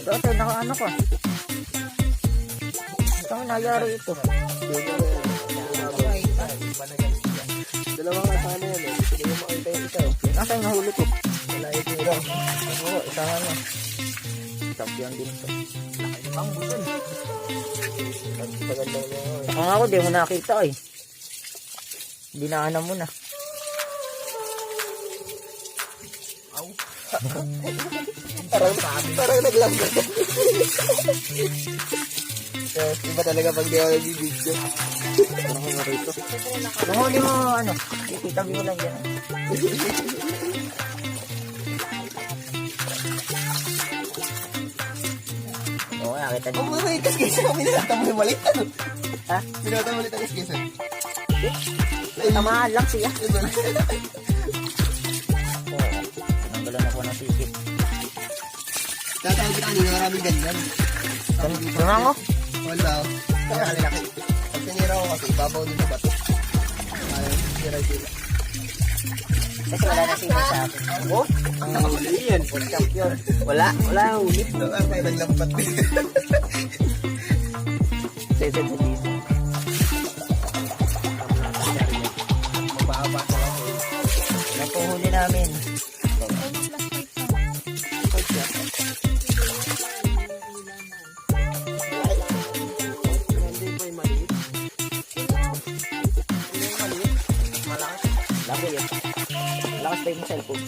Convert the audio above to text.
Dati naka-ano ko. Saan nangyari ito? Dalawang asana yan eh. Hindi mo makita yung isa. Nasaan yung nahuli ko? Wala ito yun. Oo, isa nga na. Champion din ito. Ang buson. Tagal lang yun. Saka nga ako, di mo nakita eh. Dinaanan mo na. Aw. Parang naglanggan. Yes, iba talaga pag di ako nag-video. Ano ko rito? Nung huli mo, ano, ikitabi mo lang yan. Oo, nakita niyo. Ang mga ikas-kisa kami nilata mo yung malit. Ano? Ha? Nilata mo ulit ang iskisa. Tamaan lang siya. Ito na. Oo, nanggalan ako ng sikip. Tatawag kita kanina, maraming ganyan. Ano nga ko? Wala. Kaya kalaki. Pag sinira ko kasi, ibabaw din sa bato. Ayaw, sira sila. Kasi wala na sila sa akin. Oo? Ang nakahuli yan. Champion. Wala na ulit. Ito ang may naglampat din. Sesed sa dito. Mababa sa ako. Yan po huli namin. Laki yun. Lakas pa yung cellphone.